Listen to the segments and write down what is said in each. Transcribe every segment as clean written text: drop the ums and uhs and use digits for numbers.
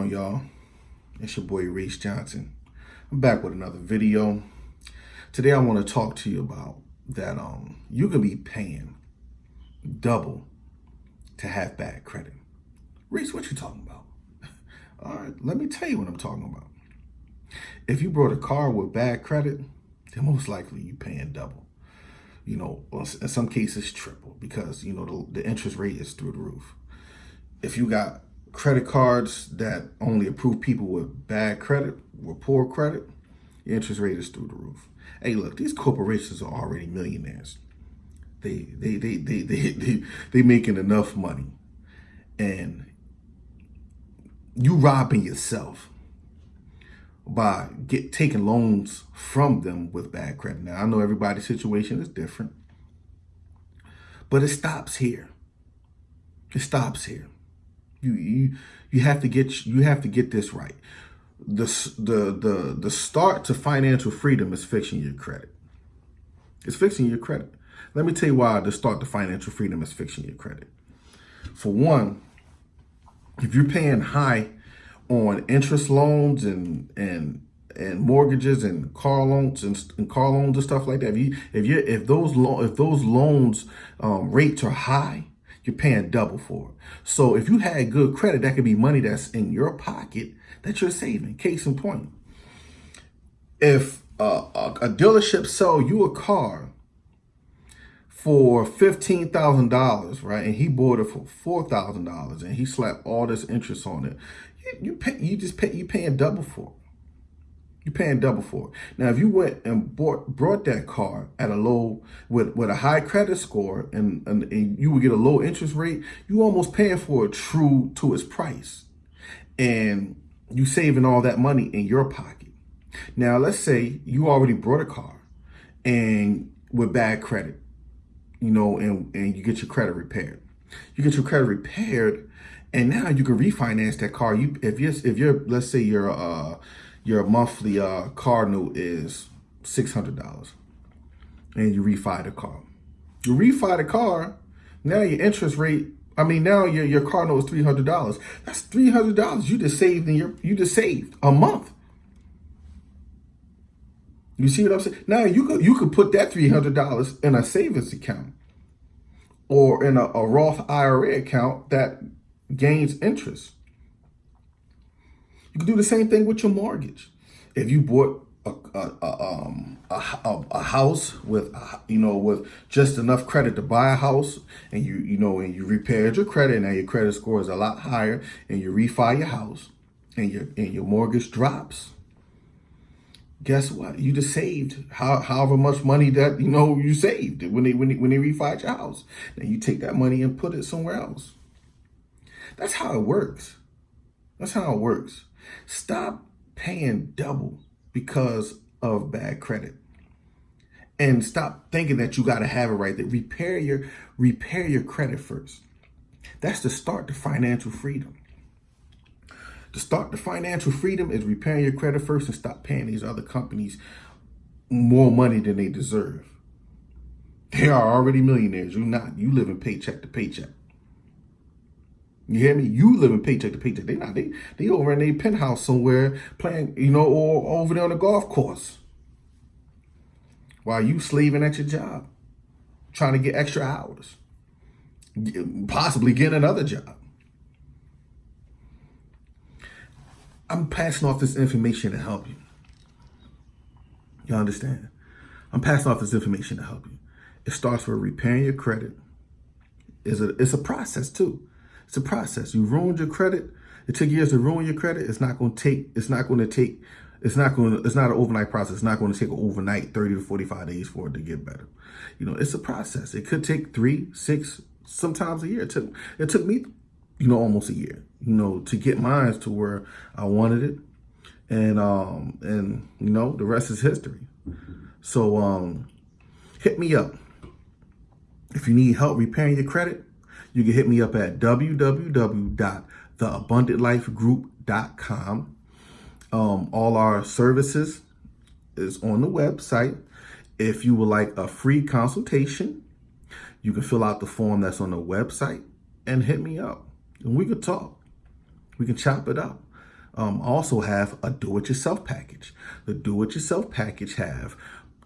on, y'all? It's your boy Reese Johnson. I'm back with another video. Today I want to talk to you about that you can be paying double to have bad credit. Reese, what you talking about? All right, let me tell you what I'm talking about. If you brought a car with bad credit, then most likely you're paying double. You know, in some cases triple, because you know the interest rate is through the roof. If you got credit cards that only approve people with bad credit, with poor credit, your interest rate is through the roof. Hey, look, these corporations are already millionaires. They making enough money, and you robbing yourself by taking loans from them with bad credit. Now, I know everybody's situation is different, but it stops here. It stops here. You have to get this right. The start to financial freedom is fixing your credit. It's fixing your credit. Let me tell you why the start to financial freedom is fixing your credit. For one, if you're paying high on interest loans and mortgages and car loans and stuff like that, if those loans rates are high, you're paying double for it. So if you had good credit, that could be money that's in your pocket that you're saving. Case in point, if a dealership sell you a car for $15,000, right, and he bought it for $4,000, and he slapped all this interest on it, you're paying double for it. You're paying double for it. Now, if you went and brought that car at a low, with a high credit score, and you would get a low interest rate, you almost paying for it true to its price. And you saving all that money in your pocket. Now, let's say you already brought a car and with bad credit, you know, and you get your credit repaired. You get your credit repaired, and now you can refinance that car. If you're let's say your monthly car note is $600, and you refi the car. You refi the car, now your interest rate, now your car note is $300. That's $300 you just saved a month. You see what I'm saying? Now you could put that $300 in a savings account or in a Roth IRA account that gains interest. You can do the same thing with your mortgage. If you bought a house with just enough credit to buy a house, and you repaired your credit, and now your credit score is a lot higher, and you refi your house, and your mortgage drops. Guess what? You just saved however much money that you saved when they refied your house. Now you take that money and put it somewhere else. That's how it works. That's how it works. Stop paying double because of bad credit, and stop thinking that you got to have it right. That repair your credit first. That's the start to financial freedom. The start to financial freedom is repairing your credit first and stop paying these other companies more money than they deserve. They are already millionaires. You're not. You live in paycheck to paycheck. You hear me? You live in paycheck to paycheck. They not. They over in a penthouse somewhere playing, or over there on the golf course, while you slaving at your job, trying to get extra hours, possibly get another job. I'm passing off this information to help you. You understand? I'm passing off this information to help you. It starts with repairing your credit. It's a process too. It's a process. You ruined your credit. It took years to ruin your credit. It's not an overnight process. It's not going to take an overnight 30 to 45 days for it to get better. It's a process. It could take 3, 6, sometimes a year. It took me, almost a year, to get mine to where I wanted it. And the rest is history. So, hit me up. If you need help repairing your credit, you can hit me up at www.theabundantlifegroup.com. All our services is on the website. If you would like a free consultation, you can fill out the form that's on the website and hit me up. And we could talk. We can chop it up. Also have a do-it-yourself package. The do-it-yourself package have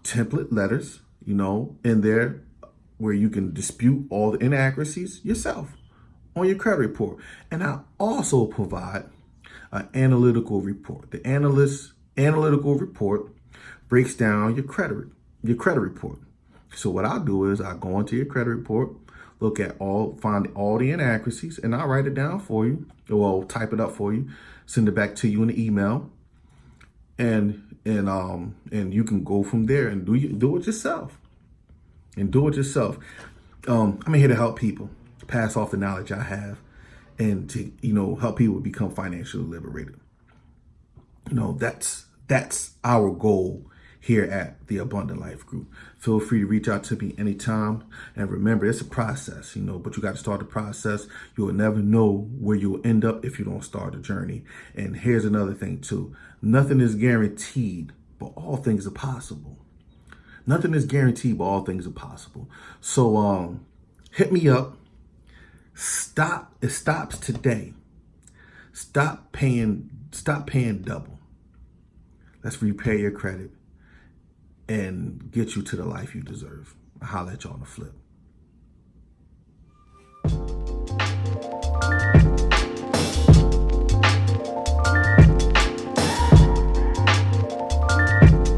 template letters, in there where you can dispute all the inaccuracies yourself on your credit report. And I also provide an analytical report. The analytical report breaks down your credit report. So what I'll do is I go into your credit report, find all the inaccuracies, and I'll write it down for you. Or type it up for you, send it back to you in the email, and you can go from there and do it yourself. I'm here to help people pass off the knowledge I have, and to help people become financially liberated. That's our goal here at the Abundant Life Group. Feel free to reach out to me anytime. And remember, it's a process, but you got to start the process. You will never know where you'll end up if you don't start the journey. And here's another thing too. Nothing is guaranteed, but all things are possible. Nothing is guaranteed, but all things are possible. So hit me up. It stops today. Stop paying double. Let's repair your credit and get you to the life you deserve. I'll holler at you on the flip.